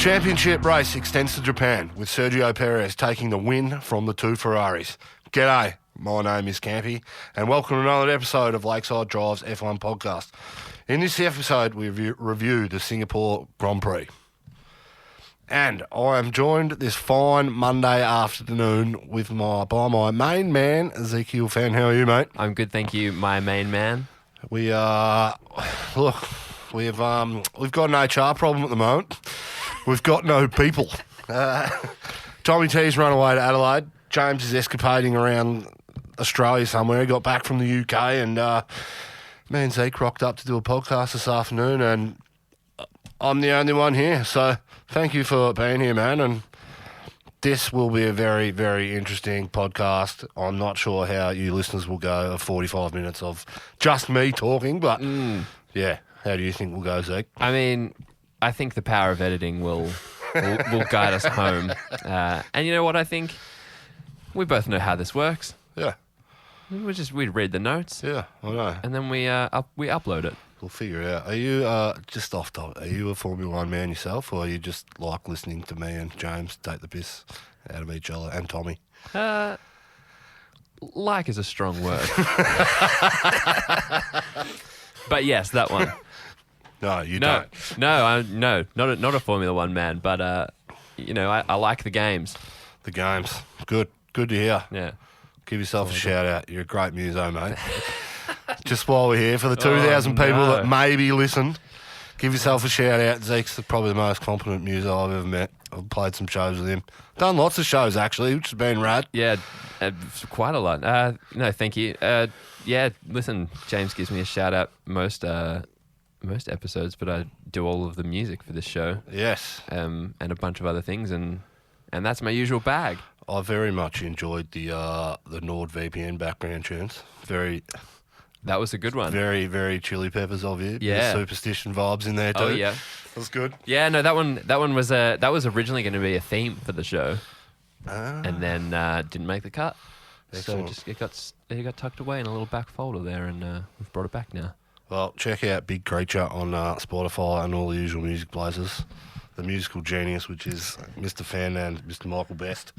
Championship race extends to Japan, with Sergio Perez taking the win from the two Ferraris. G'day, my name is Campy, and welcome to another episode of Lakeside Drive's F1 podcast. In this episode, we review the Singapore Grand Prix. And I am joined this fine Monday afternoon by my main man, Zeke. Fan. How are you, mate? I'm good, thank you, my main man. We've got an HR problem at the moment. We've got no people. Tommy T's run away to Adelaide. James is escapading around Australia somewhere. He got back from the UK, and me and Zeke rocked up to do a podcast this afternoon, and I'm the only one here. So thank you for being here, man. And this will be a very, very interesting podcast. I'm not sure how you listeners will go 45 minutes of just me talking, but yeah. How do you think we'll go, Zeke? I mean, I think the power of editing will guide us home. And you know what I think? We both know how this works. Yeah. We read the notes. Yeah, I know. And then we upload it. We'll figure it out. Are you, just off top, are you a Formula One man yourself, or are you just like listening to me and James take the piss out of each other, and Tommy? Like is a strong word. But yes, that one. No, you don't. No, not a Formula One man, but I like the games. The games. Good to hear. Yeah. Give yourself a shout out. You're a great muso, mate. Just while we're here, for the 2,000 people that maybe listen, give yourself a shout out. Zeke's probably the most competent muso I've ever met. I've played some shows with him. Done lots of shows, actually, which has been rad. Yeah, quite a lot. No, thank you. Yeah, listen, James gives me a shout out most episodes, but I do all of the music for this show. Yes. And a bunch of other things, and that's my usual bag. I very much enjoyed the NordVPN background tunes. That was a good one. Very, very Chili Peppers of you. Yeah. The Superstition vibes in there too. Oh yeah. That was good. Yeah, no, that one was originally going to be a theme for the show, and then didn't make the cut. Excellent. So it got tucked away in a little back folder there, and we've brought it back now. Well, check out Big Creature on Spotify and all the usual music places. The musical genius, which is Mr. Fan and Mr. Michael Best,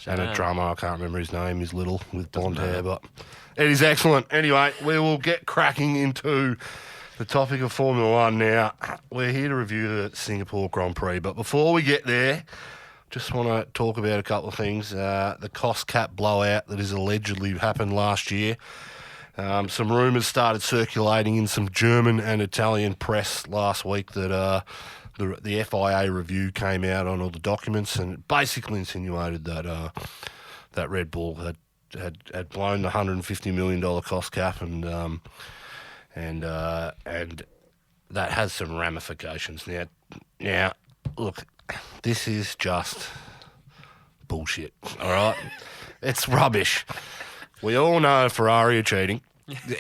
and a drummer, I can't remember his name, he's little with blonde hair, but it is excellent. Anyway, we will get cracking into the topic of Formula One now. We're here to review the Singapore Grand Prix, but before we get there, just want to talk about a couple of things. The cost cap blowout that has allegedly happened last year. Some rumours started circulating in some German and Italian press last week that the FIA review came out on all the documents and basically insinuated that that Red Bull had blown the $150 million cost cap, and that has some ramifications. Now, look, this is just bullshit. All right, it's rubbish. We all know Ferrari are cheating.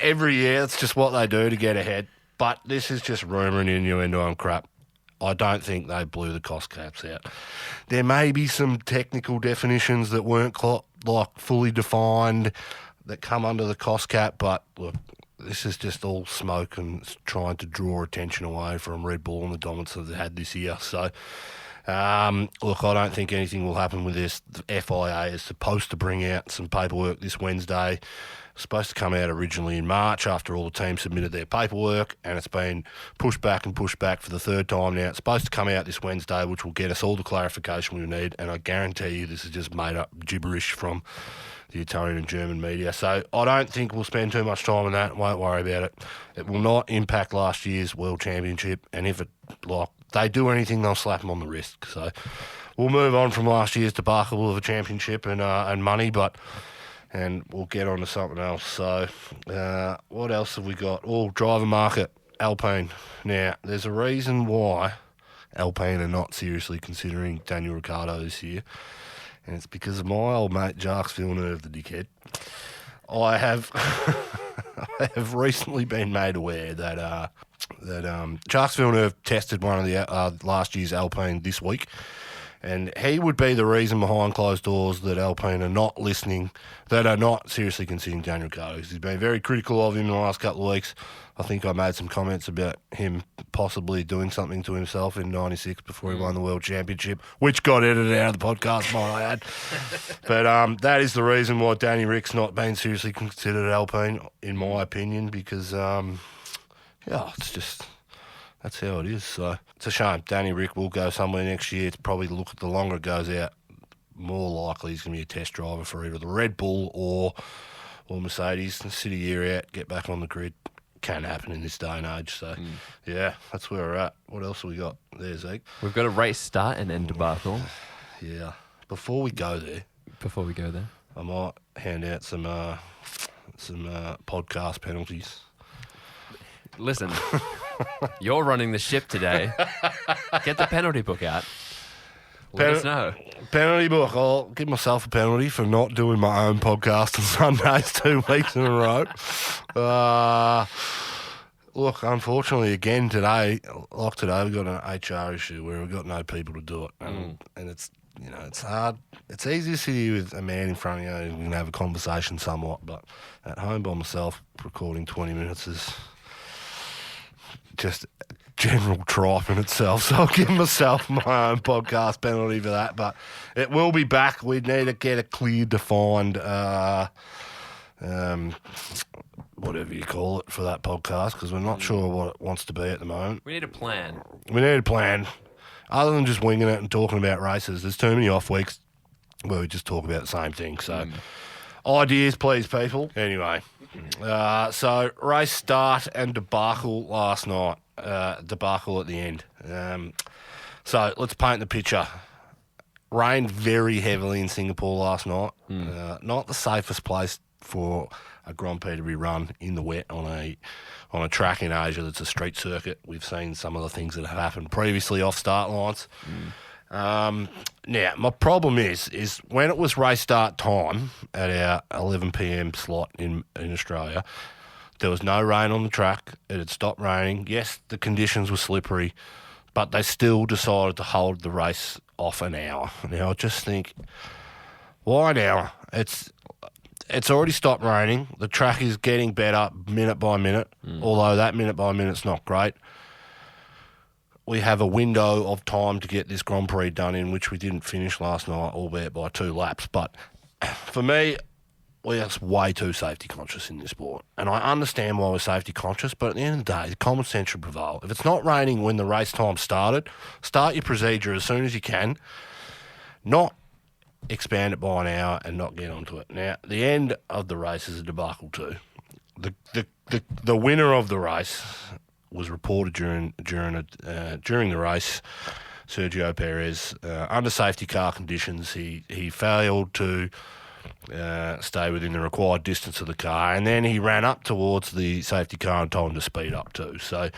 Every year, it's just what they do to get ahead. But this is just rumour and innuendo and crap. I don't think they blew the cost caps out. There may be some technical definitions that weren't fully defined that come under the cost cap, but look, this is just all smoke and trying to draw attention away from Red Bull and the dominance that they had this year. So, look, I don't think anything will happen with this. The FIA is supposed to bring out some paperwork this Wednesday. Supposed to come out originally in March after all the teams submitted their paperwork, and it's been pushed back for the third time now. It's supposed to come out this Wednesday, which will get us all the clarification we need, and I guarantee you this is just made up gibberish from the Italian and German media. So I don't think we'll spend too much time on that. Won't worry about it. It will not impact last year's World Championship, and if they do anything, they'll slap them on the wrist. So we'll move on from last year's debacle of a championship and money, and we'll get on to something else. So what else have we got? Driver market, Alpine. Now, there's a reason why Alpine are not seriously considering Daniel Ricciardo this year, and it's because of my old mate Jacques Villeneuve, the dickhead. I have recently been made aware that Jacques Villeneuve tested one of the last year's Alpine this week, And he would be the reason behind closed doors that Alpine are not listening, that are not seriously considering Daniel Ricciardo. He's been very critical of him in the last couple of weeks. I think I made some comments about him possibly doing something to himself in '96 before he won the World Championship, which got edited out of the podcast, might I add. But that is the reason why Danny Rick's not been seriously considered at Alpine, in my opinion, because, it's just... That's how it is. So it's a shame. Danny Rick will go somewhere next year. It's probably the longer it goes out, more likely he's going to be a test driver for either the Red Bull or Mercedes. Sit a year out, get back on the grid. Can happen in this day and age. So, yeah, that's where we're at. What else have we got there, Zeke? We've got a race start and end debacle. Yeah. Before we go there, I might hand out some podcast penalties. Listen, you're running the ship today. Get the penalty book out. Let us know. Penalty book. I'll give myself a penalty for not doing my own podcast on Sundays 2 weeks in a row. Look, unfortunately, again today, we've got an HR issue where we've got no people to do it. And it's, it's hard. It's easy to sit here with a man in front of you and we can have a conversation somewhat, but at home by myself, recording 20 minutes is... just general tripe in itself, so I'll give myself my own podcast penalty for that, but it will be back. We need to get a clear, defined, whatever you call it, for that podcast, because we're not sure what it wants to be at the moment. We need a plan. Other than just winging it and talking about races. There's too many off weeks where we just talk about the same thing, so ideas, please, people. Anyway, so race start and debacle last night. Debacle at the end. So let's paint the picture. Rained very heavily in Singapore last night. Not the safest place for a Grand Prix to be run in the wet on a track in Asia that's a street circuit. We've seen some of the things that have happened previously off start lines. Now, my problem is when it was race start time at our 11 p.m. slot in Australia, there was no rain on the track. It had stopped raining. Yes, the conditions were slippery, but they still decided to hold the race off an hour. Now, I just think, why an hour? It's already stopped raining. The track is getting better minute by minute, although that minute by minute's not great. We have a window of time to get this Grand Prix done in, which we didn't finish last night, albeit by 2 laps. But for me, we're way too safety conscious in this sport. And I understand why we're safety conscious, but at the end of the day, common sense should prevail. If it's not raining when the race time started, start your procedure as soon as you can, not expand it by an hour and not get onto it. Now, the end of the race is a debacle too. The winner of the race was reported during the race, Sergio Perez, under safety car conditions. He failed to stay within the required distance of the car, and then he ran up towards the safety car and told him to speed up too. So,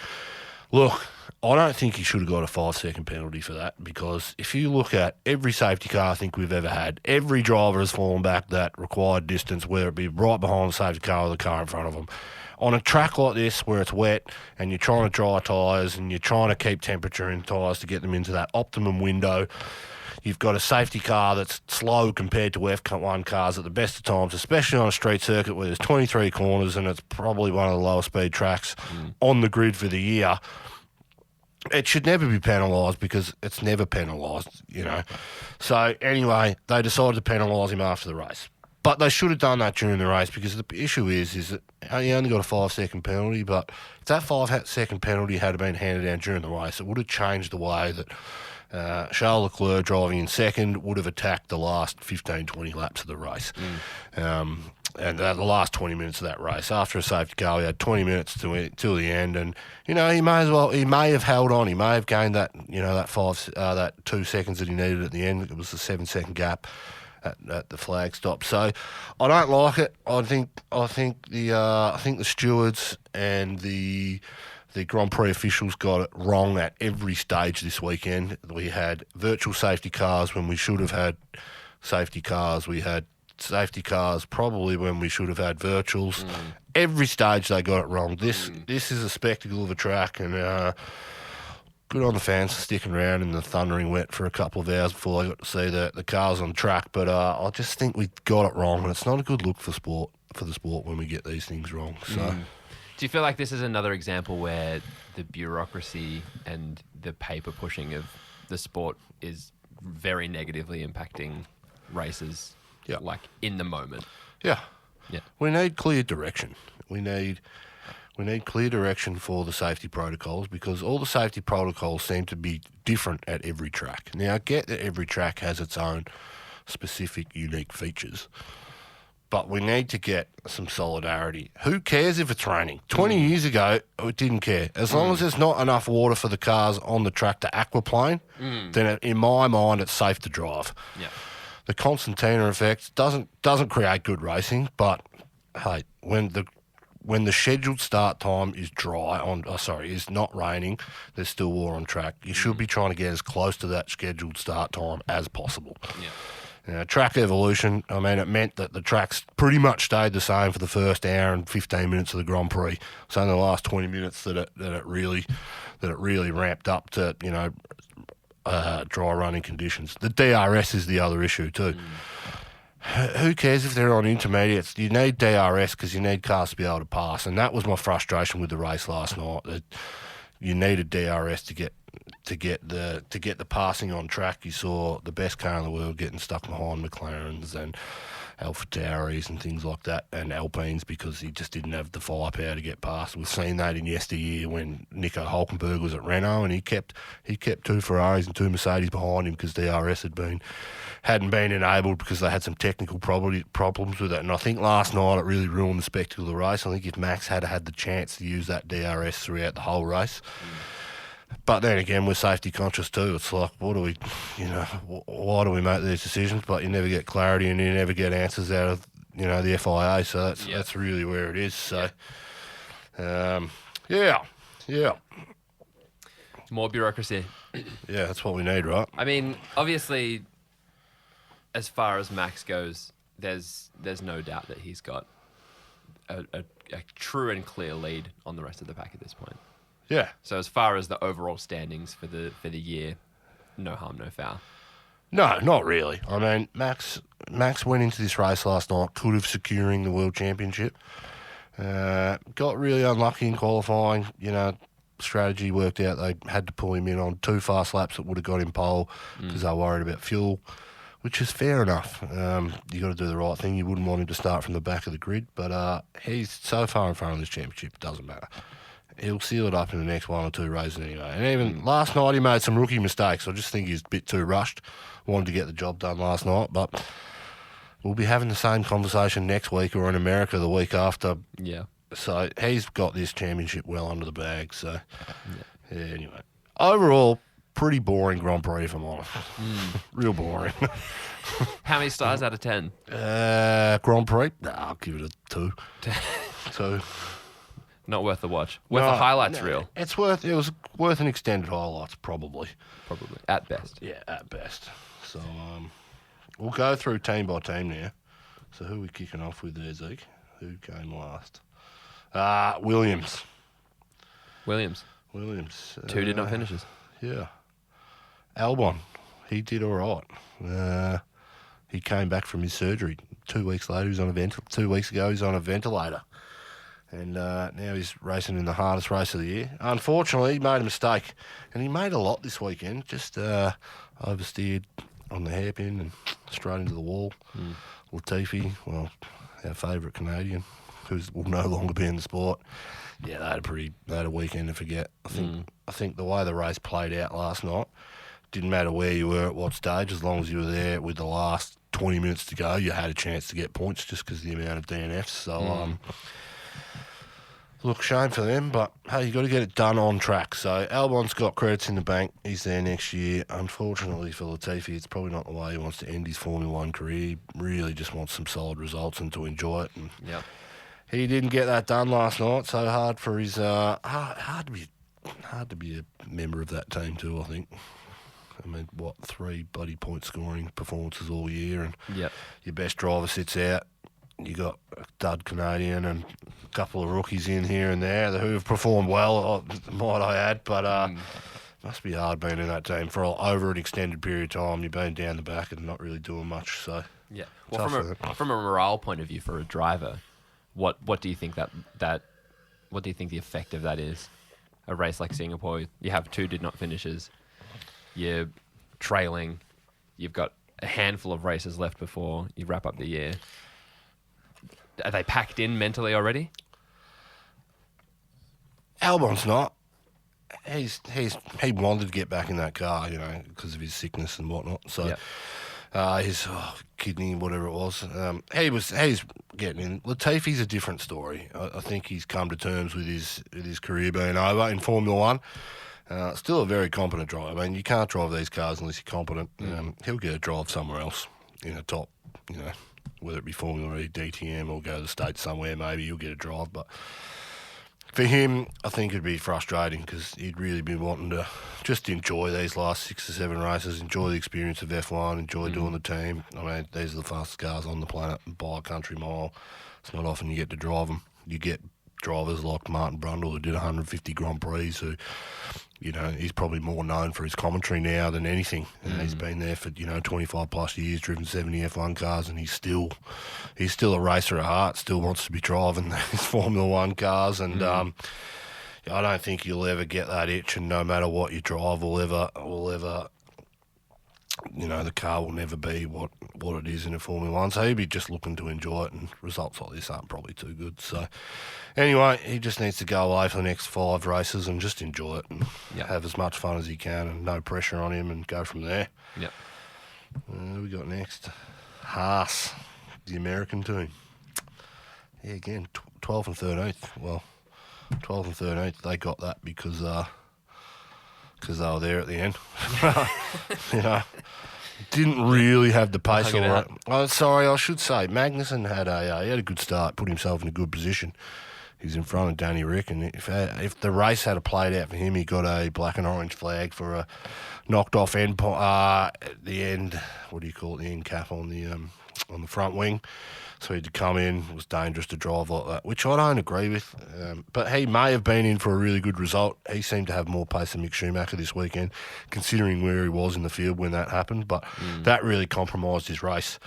look, I don't think he should have got a 5-second penalty for that, because if you look at every safety car I think we've ever had, every driver has fallen back that required distance, whether it be right behind the safety car or the car in front of them. On a track like this where it's wet and you're trying to dry tyres and you're trying to keep temperature in tyres to get them into that optimum window, you've got a safety car that's slow compared to F1 cars at the best of times, especially on a street circuit where there's 23 corners and it's probably one of the lowest speed tracks on the grid for the year. It should never be penalised because it's never penalised, So anyway, they decided to penalise him after the race. But they should have done that during the race, because the issue is that he only got a 5-second penalty, but if that 5-second penalty had been handed down during the race, it would have changed the way that Charles Leclerc, driving in second, would have attacked the last 15, 20 laps of the race. And the last 20 minutes of that race. After a safety car, we had 20 minutes till the end, and he may have held on. He may have gained that that 2 seconds that he needed at the end. It was a 7-second gap at the flag stop. So I don't like it. I think the stewards and the Grand Prix officials got it wrong at every stage this weekend. We had virtual safety cars when we should have had safety cars. We had safety cars probably when we should have had virtuals. Every stage they got it wrong. This is a spectacle of a track, and good on the fans for sticking around in the thundering wet for a couple of hours before they got to see the cars on track. But I just think we got it wrong, and it's not a good look for the sport when we get these things wrong. So, do you feel like this is another example where the bureaucracy and the paper pushing of the sport is very negatively impacting races, like in the moment? Yeah. We need clear direction. We need clear direction for the safety protocols, because all the safety protocols seem to be different at every track. Now, I get that every track has its own specific, unique features, but we need to get some solidarity. Who cares if it's raining? 20 years ago, it didn't care. As long as there's not enough water for the cars on the track to aquaplane, then in my mind, it's safe to drive. Yeah. The Constantina effect doesn't create good racing, but hey, when the scheduled start time is is not raining, there's still water on track. You should be trying to get as close to that scheduled start time as possible. Yeah. Track evolution, I mean, it meant that the tracks pretty much stayed the same for the first hour and 15 minutes of the Grand Prix. It's only the last 20 minutes that it really ramped up to, dry running conditions. The DRS is the other issue too. Who cares if they're on intermediates? You need DRS because you need cars to be able to pass, and that was my frustration with the race last night. That you needed DRS to get the passing on track. You saw the best car in the world getting stuck behind McLarens and Alpha Tauris and things like that, and Alpines, because he just didn't have the firepower to get past. We've seen that in yesteryear when Nico Hulkenberg was at Renault, and he kept two Ferraris and two Mercedes behind him because DRS hadn't been enabled because they had some technical problems with it. And I think last night it really ruined the spectacle of the race. I think if Max had had the chance to use that DRS throughout the whole race. But then again, we're safety conscious too. It's like, why do we make these decisions? But you never get clarity and you never get answers out of, the FIA. So that's really where it is. So, more bureaucracy. Yeah, that's what we need, right? I mean, obviously, as far as Max goes, there's no doubt that he's got a true and clear lead on the rest of the pack at this point. Yeah. So as far as the overall standings for the year, no harm, no foul. No, not really. I mean, Max went into this race last night, could have securing the World Championship. Got really unlucky in qualifying. Strategy worked out. They had to pull him in on 2 fast laps that would have got him pole because they were worried about fuel, which is fair enough. You got to do the right thing. You wouldn't want him to start from the back of the grid, but he's so far in front of this championship, it doesn't matter. He'll seal it up in the next 1 or 2 races anyway. And even last night he made some rookie mistakes. I just think he's a bit too rushed. Wanted to get the job done last night, but we'll be having the same conversation next week or in America the week after. Yeah. So he's got this championship well under the bag. So, anyway. Overall, pretty boring Grand Prix, if I'm honest. Real boring. How many stars out of 10? Grand Prix? I'll give it a 2. 2. Not worth the watch. Worth a highlights reel. It was worth an extended highlights, probably. Probably. At best. Yeah, at best. So we'll go through team by team now. So who are we kicking off with there, Zeke? Who came last? Williams. 2 did not finishes. Yeah. Albon, he did all right. He came back from his surgery 2 weeks later. He was on 2 weeks ago, he was on a ventilator. And now he's racing in the hardest race of the year. Unfortunately, he made a mistake. And he made a lot this weekend. Just oversteered on the hairpin and straight into the wall. Latifi, well, our favourite Canadian, who will no longer be in the sport. Yeah, they had a weekend to forget. I think the way the race played out last night, didn't matter where you were at what stage, as long as you were there with the last 20 minutes to go, you had a chance to get points just because of the amount of DNFs. So, look, shame for them, but hey, you got to get it done on track. So Albon's got credits in the bank. He's there next year. Unfortunately for Latifi, it's probably not the way he wants to end his Formula One career. He really just wants some solid results and to enjoy it. And he didn't get that done last night. So hard for his hard to be a member of that team too, I think. I mean, 3 bloody point scoring performances all year, and your best driver sits out. You got a dud Canadian and a couple of rookies in here and there who have performed well, might I add. But Must be hard being in that team for over an extended period of time. You've been down the back and not really doing much. So yeah. Well, from a morale point of view for a driver, what do you think what do you think the effect of that is? A race like Singapore, you have 2 did not finishes. You're trailing. You've got a handful of races left before you wrap up the year. Are they packed in mentally already? Albon's not. He wanted to get back in that car, because of his sickness and whatnot. So his kidney, whatever it was, he's getting in. Latifi's a different story. I think he's come to terms with his career being over in Formula One. Still a very competent driver. I mean, you can't drive these cars unless you're competent. He'll get a drive somewhere else in a top, whether it be Formula E, DTM, or go to the States somewhere. Maybe you'll get a drive, but. For him, I think it'd be frustrating because he'd really be wanting to just enjoy these last 6 or 7 races, enjoy the experience of F1, enjoy doing the team. I mean, these are the fastest cars on the planet by a country mile. It's not often you get to drive them. You get drivers like Martin Brundle who did 150 Grand Prix who, he's probably more known for his commentary now than anything. And he's been there for, 25 plus years, driven 70 F1 cars, and he's still a racer at heart, still wants to be driving these Formula One cars. And I don't think you'll ever get that itch, and no matter what you drive will ever the car will never be what it is in a Formula One. So he'd be just looking to enjoy it, and results like this aren't probably too good. So anyway, he just needs to go away for the next 5 races and just enjoy it and have as much fun as he can, and no pressure on him, and go from there. Yep. Who we got next? Haas, the American team. Yeah, again, 12th and 13th. Well, 12th and 13th, they got that because they were there at the end. Didn't really have the pace. I should say, Magnussen had a good start, put himself in a good position. He's in front of Danny Rick, and if the race had played out for him, he got a black and orange flag for a knocked off end at the end. What do you call it? The end cap on the front wing. So he had to come in. It was dangerous to drive like that, which I don't agree with. But he may have been in for a really good result. He seemed to have more pace than Mick Schumacher this weekend, considering where he was in the field when that happened. But that really compromised his race.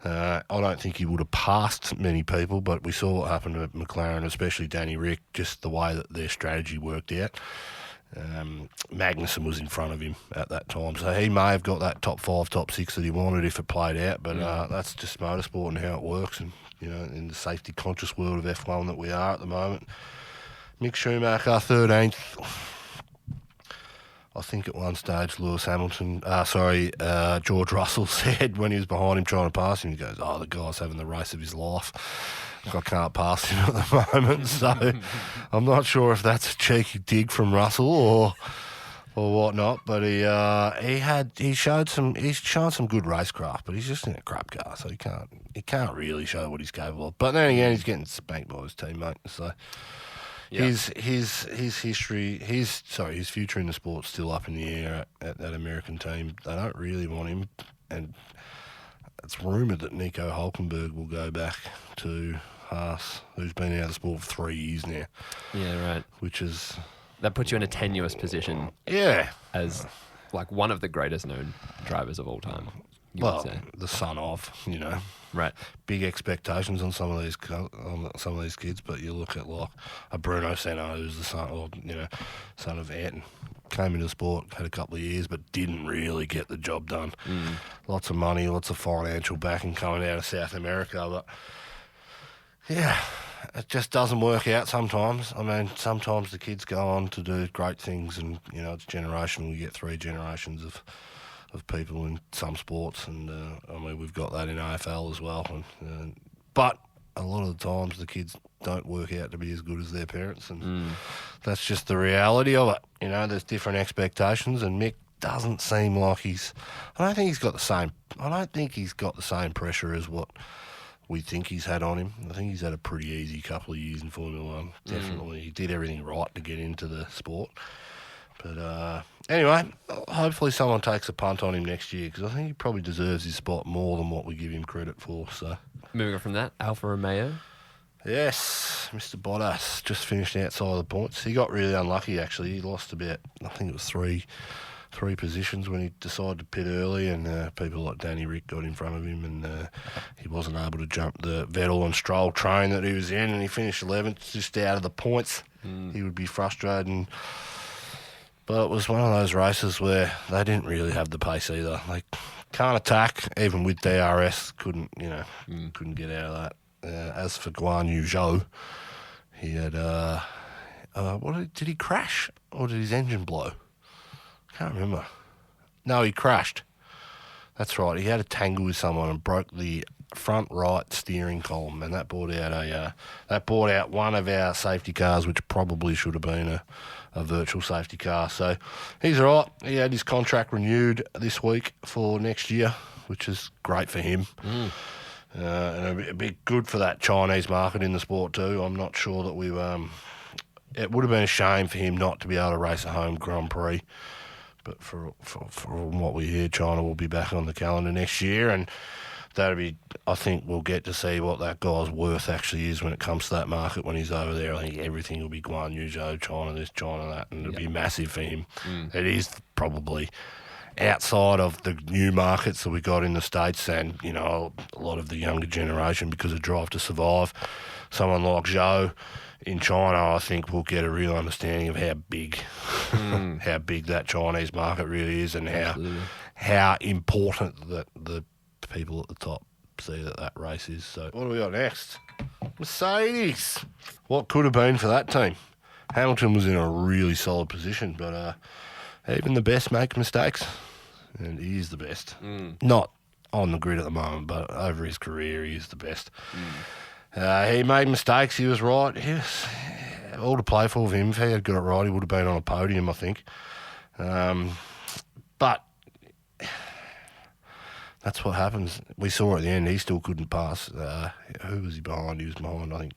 I don't think he would have passed many people, but we saw what happened to McLaren, especially Danny Rick, just the way that their strategy worked out. Magnussen was in front of him at that time, so he may have got that top 5, top 6 that he wanted if it played out, but that's just motorsport and how it works, and in the safety conscious world of F1 that we are at the moment. Mick Schumacher 13th. I think at one stage George Russell said when he was behind him trying to pass him, he goes, the guy's having the race of his life. I can't pass him at the moment, so I'm not sure if that's a cheeky dig from Russell or whatnot. But he's shown some good racecraft, but he's just in a crap car, so he can't really show what he's capable of. But then again, he's getting spanked by his teammate, so his history, his future in the sport's still up in the air at that American team. They don't really want him, and it's rumoured that Nico Hulkenberg will go back to Haas, who's been out of the sport for 3 years now. Yeah, right. That puts you in a tenuous position. Yeah. As like one of the greatest known drivers of all time. The son of, Right. Big expectations on some of these kids, but you look at like a Bruno Senna, who's the son of Ayrton. Came into the sport, had a couple of years, but didn't really get the job done. Lots of money, lots of financial backing coming out of South America, but yeah, it just doesn't work out sometimes. I mean, sometimes the kids go on to do great things, and it's generational. You get 3 generations of people in some sports, and we've got that in AFL as well. But a lot of the times the kids don't work out to be as good as their parents, and that's just the reality of it. There's different expectations, and Mick doesn't seem like I don't think he's got the same pressure as what we think he's had on him. I think he's had a pretty easy couple of years in Formula One. Definitely, he did everything right to get into the sport. But anyway, hopefully someone takes a punt on him next year, because I think he probably deserves his spot more than what we give him credit for. So, moving on from that, Alfa Romeo. Yes, Mr. Bottas, just finished outside the points. He got really unlucky, actually. He lost about, I think it was three positions when he decided to pit early, and people like Danny Rick got in front of him, and he wasn't able to jump the Vettel and Stroll train that he was in, and he finished 11th, just out of the points. He would be frustrated. But it was one of those races where they didn't really have the pace either. They can't attack, even with DRS, couldn't get out of that. As for Guan Yu Zhou, he had did he crash or did his engine blow? Can't remember. No, he crashed. That's right. He had a tangle with someone and broke the front right steering column, and that brought out one of our safety cars, which probably should have been a virtual safety car. So he's all right. He had his contract renewed this week for next year, which is great for him. And a bit good for that Chinese market in the sport too. I'm not sure that it would have been a shame for him not to be able to race a home Grand Prix. But for what we hear, China will be back on the calendar next year, and I think we'll get to see what that guy's worth actually is when it comes to that market when he's over there. I think everything will be Guan Yu Zhou, China this, China that, and it'll be massive for him. It is probably outside of the new markets that we got in the States and, a lot of the younger generation because of Drive to Survive. Someone like Zhou in China, I think we'll get a real understanding of how big that Chinese market really is, and how important that the people at the top see that race is. So what do we got next? Mercedes. What could have been for that team? Hamilton was in a really solid position, but even the best make mistakes, and he is the best. Not on the grid at the moment, but over his career, he is the best. He made mistakes. He was right. He was all to play for him. If he had got it right, he would have been on a podium, I think. But that's what happens. We saw at the end, he still couldn't pass. Who was he behind? He was behind, I think,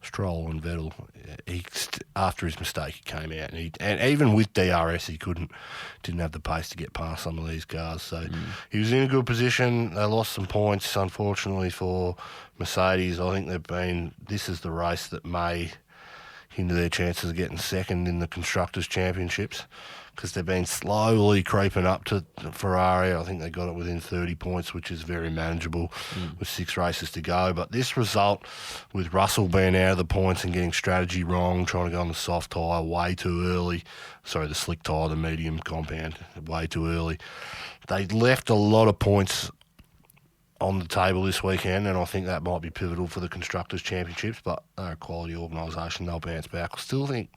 Stroll and Vettel. After his mistake, he came out, and even with DRS, he didn't have the pace to get past some of these cars. So he was in a good position. They lost some points, unfortunately, for Mercedes. I think this is the race that may hinder their chances of getting second in the Constructors' Championships, because they've been slowly creeping up to Ferrari. I think they got it within 30 points, which is very manageable with 6 races to go. But this result, with Russell being out of the points and getting strategy wrong, trying to go on the soft tyre way too early, the slick tyre, the medium compound, way too early, they left a lot of points on the table this weekend, and I think that might be pivotal for the Constructors' Championships, but they're a quality organisation. They'll bounce back. I still think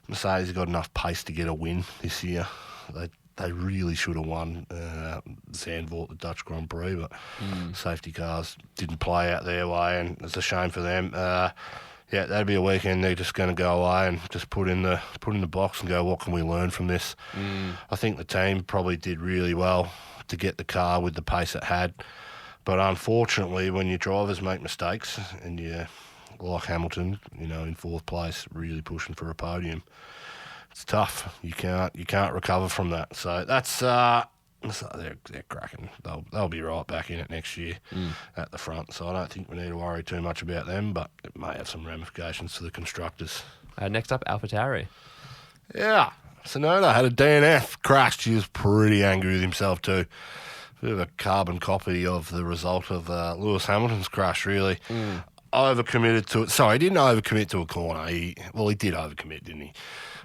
Mercedes have got enough pace to get a win this year. They really should have won Zandvoort, the Dutch Grand Prix, but safety cars didn't play out their way, and it's a shame for them. That'd be a weekend they're just going to go away and just put in the box and go, what can we learn from this? I think the team probably did really well to get the car with the pace it had, but unfortunately, when your drivers make mistakes and you, like Hamilton, in 4th place, really pushing for a podium, it's tough. You can't recover from that. So that's they're cracking. They'll be right back in it next year at the front. So I don't think we need to worry too much about them, but it may have some ramifications for the constructors. Next up, AlphaTauri. Yeah, Tsunoda had a DNF, crashed. He was pretty angry with himself too. Bit of a carbon copy of the result of Lewis Hamilton's crash, really. Overcommitted to it. Sorry, he didn't overcommit to a corner. He did overcommit, didn't he?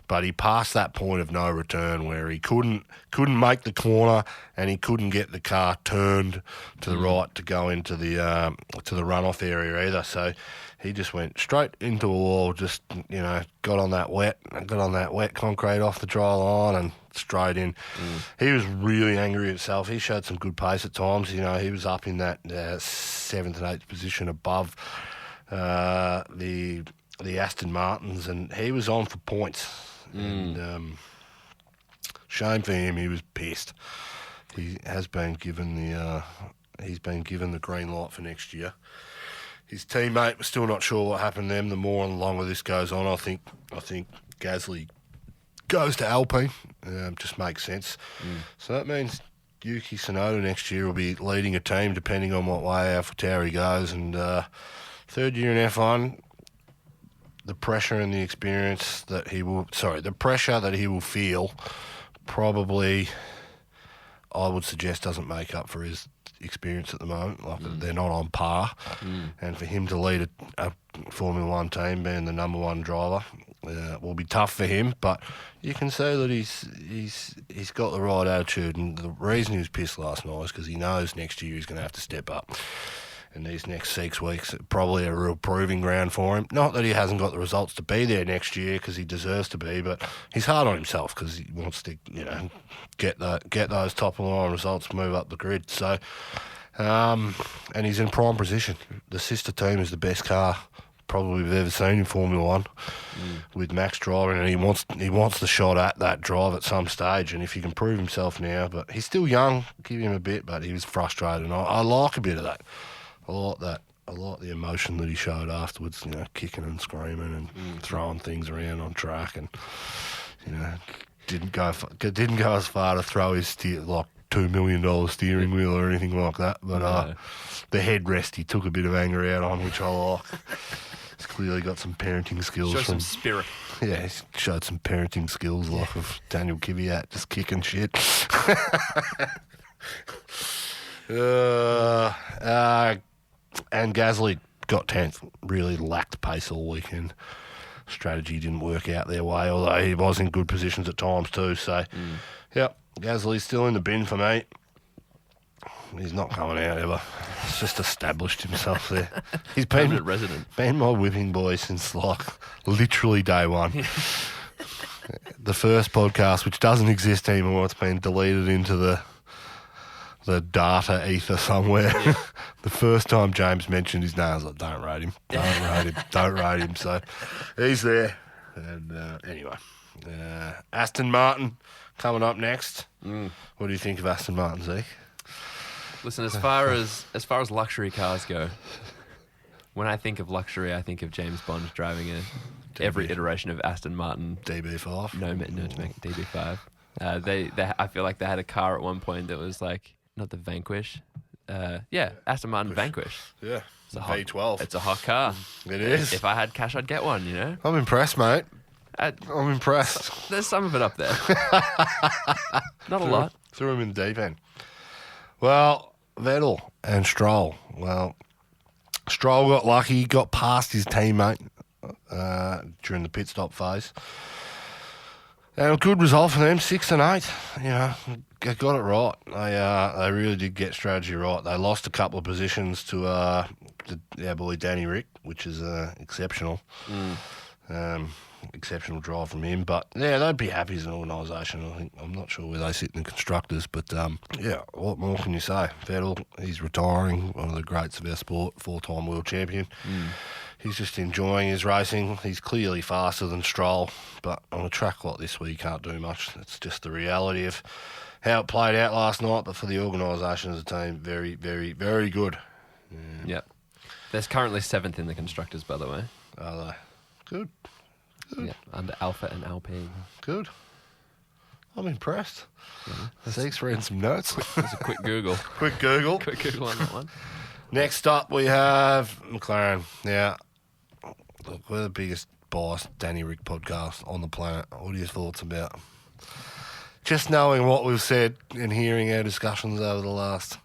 But he passed that point of no return where he couldn't make the corner and he couldn't get the car turned to the right to go into the runoff area either. So he just went straight into a wall. Just got on that wet concrete off the dry line and straight in. He was really angry at himself. He showed some good pace at times. He was up in that 7th and 8th position above the Aston Martins, and he was on for points. And shame for him. He was pissed. He has been given the green light for next year. His teammate was still not sure what happened to them. The more and the longer this goes on, I think Gasly goes to Alpine. Just makes sense. So that means Yuki Tsunoda next year will be leading a team depending on what way AlphaTauri goes. And 3rd year in F1, the pressure and the experience that the pressure that he will feel probably, I would suggest, doesn't make up for his experience at the moment. Like they're not on par. And for him to lead a Formula One team, being the number one driver, will be tough for him. But you can see that he's got the right attitude. And the reason he was pissed last night is because he knows next year he's going to have to step up. And these next 6 weeks are probably a real proving ground for him. Not that he hasn't got the results to be there next year, because he deserves to be, but he's hard on himself because he wants to, get those top of the line results, move up the grid. So, and he's in prime position. The sister team is the best car probably we've ever seen in Formula One, with Max driving, and he wants the shot at that drive at some stage. And if he can prove himself now, but he's still young, give him a bit. But he was frustrated, and I like a bit of that. I like that. I like the emotion that he showed afterwards, kicking and screaming and throwing things around on track, and didn't go as far to throw his $2 million steering wheel or anything like that. But the headrest he took a bit of anger out on, which I like. He's clearly got some parenting skills. Show some spirit. Yeah, he showed some parenting skills, like of Daniel Kvyat just kicking shit. And Gasly got 10th. Really lacked pace all weekend. Strategy didn't work out their way, although he was in good positions at times too. So, Gasly's still in the bin for me. He's not coming out ever. He's just established himself there. He's been resident. Been my whipping boy since literally day one. The first podcast, which doesn't exist anymore, it's been deleted into the data ether somewhere. Yeah. The first time James mentioned his name, I was like, don't rate him. Don't rate him. So he's there. And anyway, Aston Martin coming up next. What do you think of Aston Martin, Zeke? Listen, as far as luxury cars go, when I think of luxury, I think of James Bond driving every iteration of Aston Martin. DB5? No, to make it DB5. I feel like they had a car at one point that was like, not the Vanquish. Aston Martin Vanquish. Yeah, it's a V12. It's a hot car. It is. If I had cash, I'd get one, I'm impressed, mate. I'm impressed. There's some of it up there. Not a lot. Threw him in the deep end. Well, Vettel and Stroll. Well, Stroll got lucky, got past his teammate during the pit stop phase. And a good result for them, 6 and 8. They got it right. They really did get strategy right. They lost a couple of positions to our boy Danny Rick, which is exceptional. Exceptional drive from him. But they'd be happy as an organisation. I'm not sure where they sit in the constructors, but what more can you say? Vettel, he's retiring, one of the greats of our sport, 4-time world champion. He's just enjoying his racing. He's clearly faster than Stroll, but on a track like this where you can't do much, it's just the reality of how it played out last night. But for the organisation as a team, very, very, very good. Yep. There's currently 7th in the constructors, by the way. Are they? Good. Yeah, under Alpha and Alpine. Good. I'm impressed. Zeke's reading some notes. That's a quick Google. Quick Google. Quick Google on that one. Next up, we have Mclaren. Now, look, we're the biggest biased Danny Rick podcast on the planet. What are your thoughts about just knowing what we've said and hearing our discussions over the last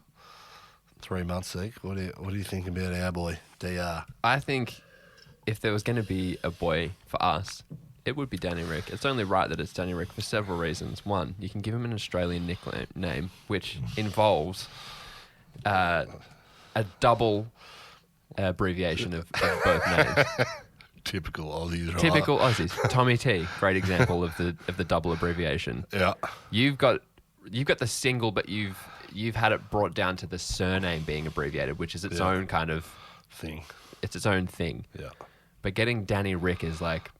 3 months, Zeke? What do you think about our boy, DR? I think if there was going to be a boy for us, it would be Danny Rick. It's only right that it's Danny Rick for several reasons. One, you can give him an Australian nickname, which involves a double abbreviation of both names. Typical Aussies, right? Typical Aussies. Tommy T, great example of the double abbreviation. Yeah. You've got the single, but you've had it brought down to the surname being abbreviated, which is its own kind of thing. It's its own thing. Yeah. But getting Danny Rick is like,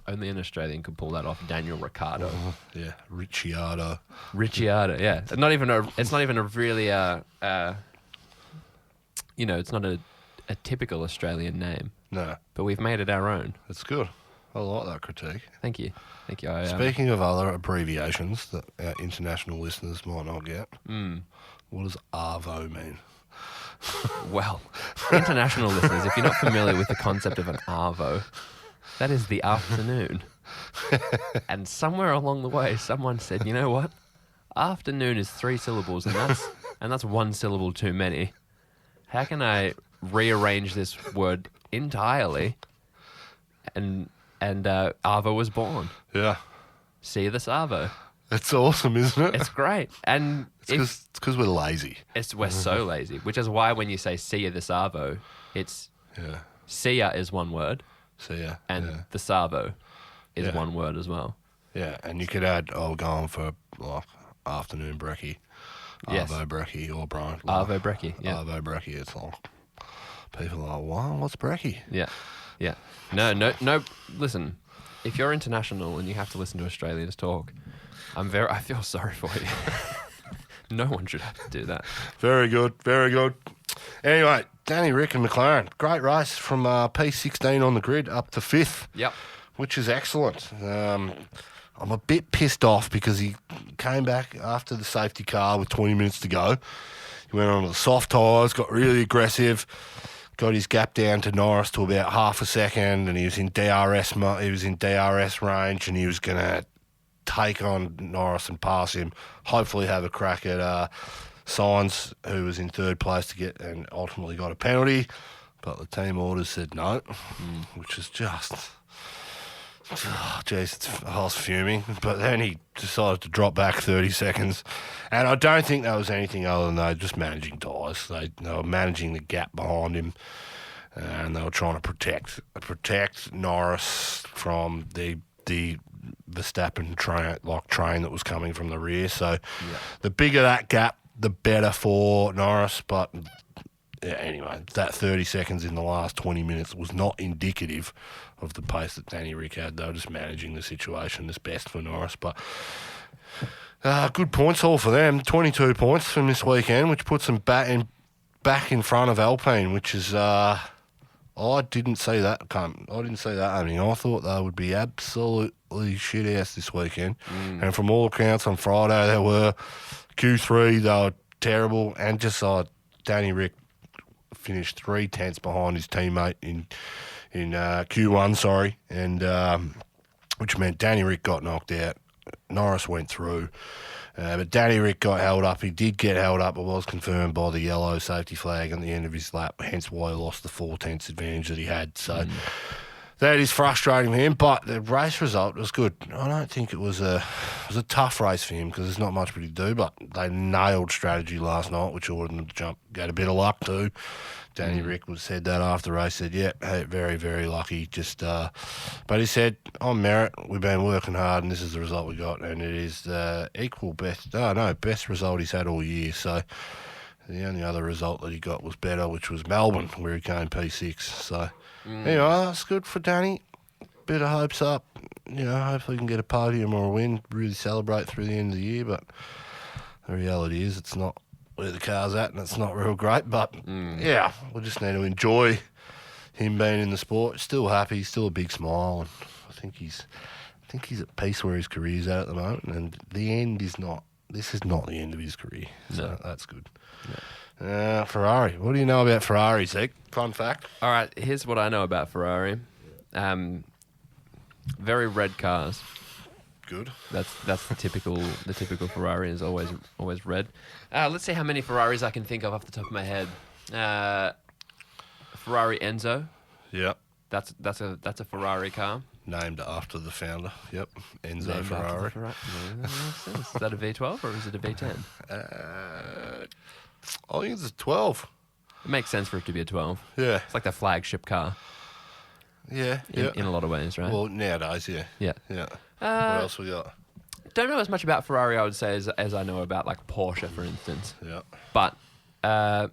only an Australian could pull that off. Daniel Ricciardo. Yeah, Ricciardo, yeah. It's not even a really it's not a typical Australian name. No. But we've made it our own. That's good. I like that critique. Thank you. Speaking of other abbreviations that our international listeners might not get, what does Arvo mean? Well, international listeners, if you're not familiar with the concept of an Arvo, that is the afternoon. And somewhere along the way, someone said, you know what? Afternoon is 3 syllables, and that's 1 syllable too many. How can I rearrange this word entirely? And Arvo was born. Yeah. See this Arvo. It's awesome, isn't it? It's great. And it's because we're lazy. We're so lazy, which is why when you say see ya this Arvo, it's see ya is one word. See ya. And the Savo is one word as well. Yeah, and you could add, going for like afternoon brekkie. Yes. Arvo brekkie or Brian. Arvo brekkie, yeah. Arvo brekkie, it's like, people are like, what? What's brekkie? Yeah, yeah. No, listen, if you're international and you have to listen to Australians talk, I feel sorry for you. No one should have to do that. Very good, very good. Anyway, Danny Rick and McLaren, great race from P16 on the grid up to 5th. Yep. Which is excellent. I'm a bit pissed off because he came back after the safety car with 20 minutes to go. He went on to the soft tyres, got really aggressive, got his gap down to Norris to about half a second, and he was in DRS range, and he was going to take on Norris and pass him, hopefully have a crack at Sainz, who was in 3rd place to get, and ultimately got a penalty. But the team orders said no, which is just... Oh, jeez, I was fuming. But then he decided to drop back 30 seconds. And I don't think that was anything other than they were just managing tyres. They were managing the gap behind him. And they were trying to protect Norris from the Verstappen train that was coming from the rear. So the bigger that gap, the better for Norris. But anyway, that 30 seconds in the last 20 minutes was not indicative of the pace that Danny Rick had. They were just managing the situation as best for Norris. But good points haul for them. 22 points from this weekend, which puts them back in front of Alpine, which is... I didn't see that happening. I thought they would be absolutely shit-ass this weekend. And from all accounts, on Friday, they were Q3, they were terrible. And just Danny Rick finished 3/10 behind his teammate in Q1, and which meant Danny Rick got knocked out. Norris went through, but Danny Rick got held up. He did get held up. It was confirmed by the yellow safety flag at the end of his lap, hence why he lost the 4/10 advantage that he had. So that is frustrating for him, but the race result was good. I don't think it was a tough race for him because there's not much for him to do, but they nailed strategy last night, which ordered them to jump. Got a bit of luck too. Danny Rick said that after the race, said, hey, very, very lucky. But he said, on merit, we've been working hard and this is the result we got. And it is best result he's had all year. So the only other result that he got was better, which was Melbourne, where he came P6. So anyway, that's good for Danny. Bit of hopes up. Hopefully he can get a podium or a win, really celebrate through the end of the year. But the reality is it's not where the car's at, and it's not real great. But we just need to enjoy him being in the sport. Still happy, still a big smile, and I think he's at peace where his career's at the moment. And this is not the end of his career, so that's good. No. Ferrari. What do you know about Ferrari, Zeke? Fun fact. All right, here's what I know about Ferrari. Very red cars. Good. That's the typical Ferrari is always red. Let's see how many Ferraris I can think of off the top of my head. Ferrari Enzo. Yep. That's a Ferrari car. Named after the founder. Yep. Enzo Ferrari. Is that a V12 or is it a V10? I think it's a 12. It makes sense for it to be a 12. Yeah. It's like the flagship car. Yeah. In a lot of ways, right? Well, nowadays, yeah. Yeah. Yeah. What else we got? Don't know as much about Ferrari, I would say, as I know about like Porsche, for instance. Yeah. But, Well,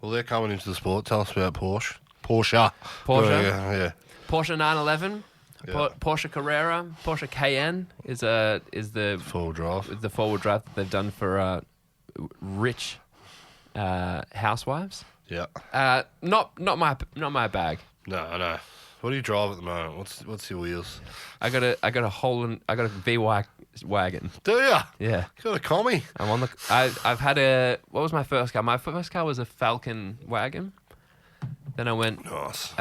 they're coming into the sport. Tell us about Porsche. Porsche. Yeah. Porsche 911. Yeah. Porsche Carrera. Porsche Cayenne is the four-wheel drive. The four-wheel drive that they've done for rich housewives. Yeah. Not my bag. No. What do you drive at the moment? What's your wheels? I got a VY wagon. Do you? Yeah. You got a commie? I've had a. What was my first car? My first car was a Falcon wagon. Then I went Nice.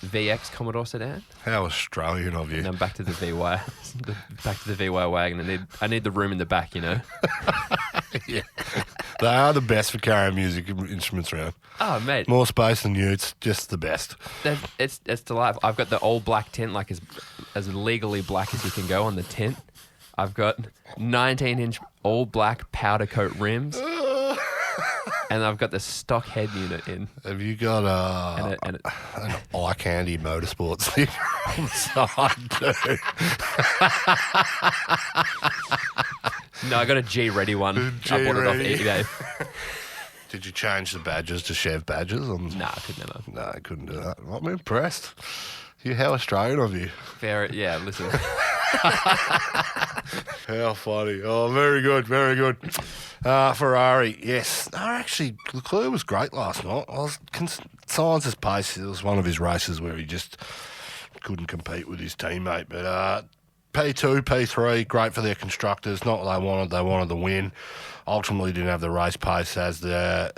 VX Commodore sedan. How Australian of you. And I'm back to the VY. Back to the VY wagon. I need the room in the back, you know. Yeah. They are the best for carrying music instruments around. Oh, mate. More space than you. It's just the best. It's delightful. I've got the all black tint, like as legally black as you can go on the tint. I've got 19-inch all black powder coat rims. And I've got the stock head unit in. Have you got an eye candy motorsports sticker on the side too? No, I got a G ready one. I bought it off eBay. Did you change the badges to Chev badges? Nah, I could never. No, I couldn't do that. I'm impressed. How Australian of you. Fair, yeah, listen. How funny. Oh, very good, very good. Ferrari, yes. No, actually, Leclerc was great last night. Sainz's pace, it was one of his races where he just couldn't compete with his teammate. But P2, P3, great for their constructors. Not what they wanted. They wanted the win. Ultimately, didn't have the race pace as the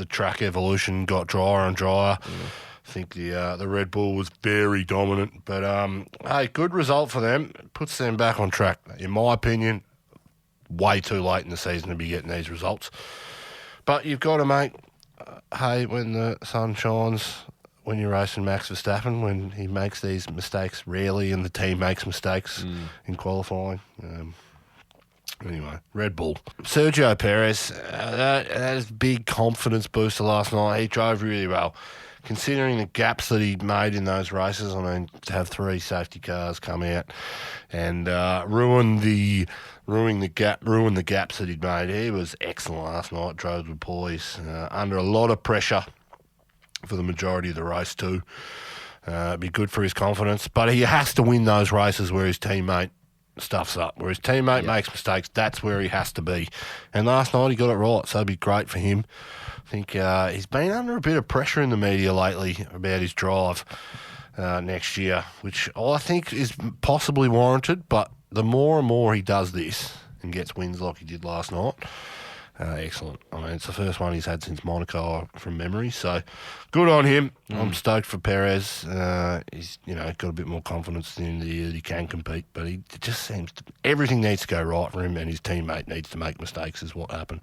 track evolution got drier and drier. I think the Red Bull was very dominant. But, hey, good result for them. Puts them back on track. In my opinion, way too late in the season to be getting these results. But you've got to make, when the sun shines, when you're racing Max Verstappen, when he makes these mistakes rarely and the team makes mistakes in qualifying. Anyway, Red Bull. Sergio Perez, that is a big confidence booster last night. He drove really well. Considering the gaps that he made in those races, I mean, to have 3 safety cars come out and ruin the gaps that he'd made, he was excellent last night. Drove with poise, under a lot of pressure for the majority of the race too. Be good for his confidence, but he has to win those races where his teammate stuffs up, where his teammate makes mistakes. That's where he has to be. And last night he got it right, so it'd be great for him. I think he's been under a bit of pressure in the media lately about his drive next year, which I think is possibly warranted, but the more and more he does this and gets wins like he did last night, excellent. I mean, it's the first one he's had since Monaco from memory, so good on him. I'm stoked for Perez. He's got a bit more confidence in the year that he can compete, but he just seems everything needs to go right for him, and his teammate needs to make mistakes is what happened.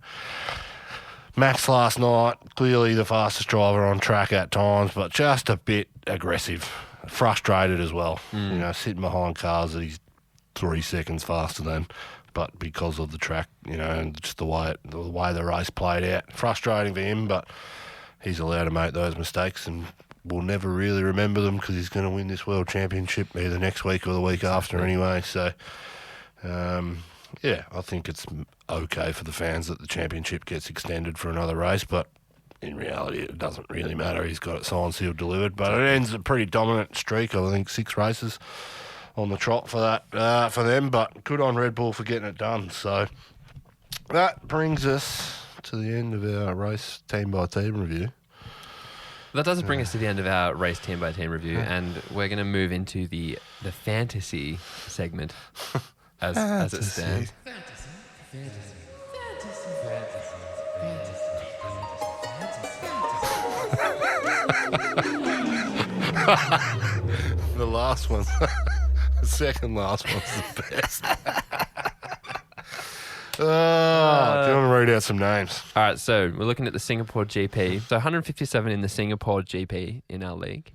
Max last night, clearly the fastest driver on track at times, but just a bit aggressive, frustrated as well. Sitting behind cars that he's 3 seconds faster than, but because of the track, and just the way the race played out, frustrating for him. But he's allowed to make those mistakes, and we'll never really remember them because he's going to win this World Championship either next week or the week after anyway. So, I think it's okay for the fans that the championship gets extended for another race, but in reality it doesn't really matter. He's got it signed, sealed, delivered, but it ends a pretty dominant streak. I think 6 races on the trot for that for them, but good on Red Bull for getting it done. So that brings us to the end of our race team by team review. That does bring us to the end of our race team by team review, and we're going to move into the fantasy segment as it stands. The last one, the second last one's the best. Do you want to read out some names? All right, so we're looking at the Singapore GP. So 157 in the Singapore GP in our league.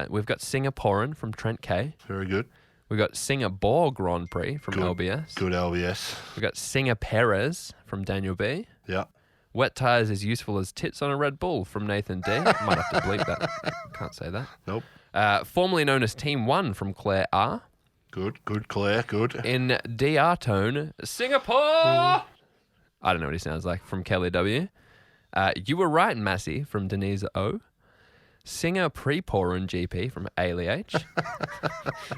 We've got Singaporean from Trent K. Very good. We've got Singapore Grand Prix from LBS. Good LBS. We've got Singer Perez from Daniel B. Yeah. Wet tires as useful as tits on a Red Bull from Nathan D. Might have to bleep that. Can't say that. Nope. Formerly known as Team 1 from Claire R. Good, Claire, good. In DR tone, Singapore! I don't know what he sounds like, from Kelly W. You were right, Massey, from Denise O. Singer Pre-Porin GP from Ailey H.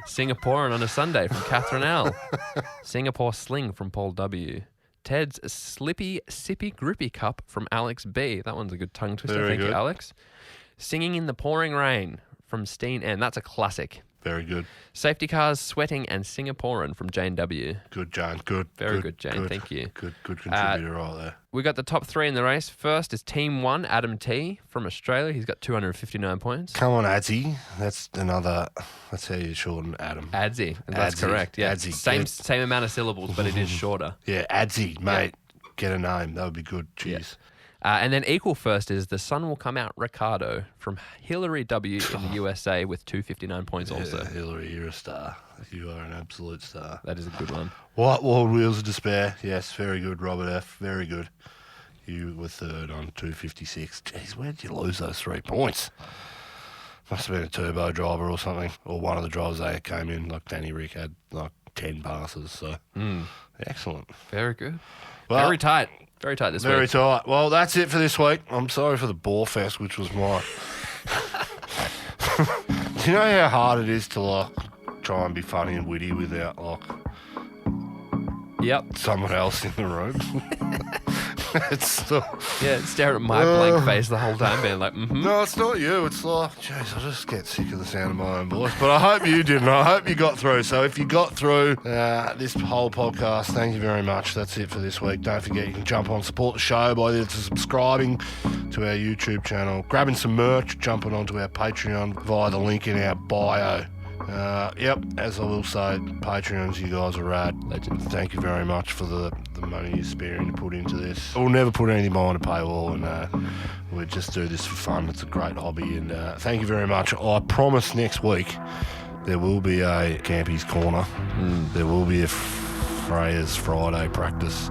Singaporean on a Sunday from Catherine L. Singapore Sling from Paul W. Ted's Slippy Sippy Grippy Cup from Alex B. That one's a good tongue twister. Thank you, Alex. Singing in the Pouring Rain from Steen N. That's a classic. Very good. Safety Cars, Sweating and Singaporean from Jane W. Good, Jane. Good. Very good, Jane. Good, thank you. Good contributor right there. We got the top 3 in the race. First is Team 1, Adam T. from Australia. He's got 259 points. Come on, Adzi. That's how you shorten Adam. Adzi. That's correct. Yeah. Adzi. Same amount of syllables, but it is shorter. Yeah, Adzi, mate. Yeah. Get a name. That would be good. Cheers. Yeah. And then equal first is The Sun Will Come Out Ricardo from Hillary W. in the USA with 259 points also. Hillary, you're a star. You are an absolute star. That is a good one. White Wall Wheels of Despair. Yes, very good, Robert F. Very good. You were third on 256. Jeez, where did you lose those 3 points? Must have been a turbo driver or something. Or one of the drivers that came in, like Danny Rick had like 10 passes. So excellent. Very good. Well, very tight. Very tight this week. Very tight. Well, that's it for this week. I'm sorry for the bore fest, which was mine. Do you know how hard it is to like try and be funny and witty without like someone else in the room? It's still... Yeah, stare at my blank face the whole time, being like, No, it's not you. It's like, jeez, I just get sick of the sound of my own voice. But I hope you didn't. I hope you got through. So if you got through this whole podcast, thank you very much. That's it for this week. Don't forget, you can jump on, support the show by either subscribing to our YouTube channel, grabbing some merch, jumping onto our Patreon via the link in our bio. As I will say, Patreons, you guys are rad. Legends. Thank you very much for the money you're sparing to put into this. We'll never put anything behind a paywall, and we just do this for fun. It's a great hobby, and thank you very much. I promise next week there will be a Campy's Corner. There will be a Freya's Friday practice,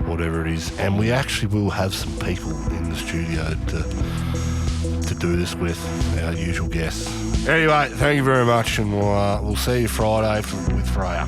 whatever it is, and we actually will have some people in the studio to do this with, our usual guests. Anyway, thank you very much, and we'll see you Friday with Freya.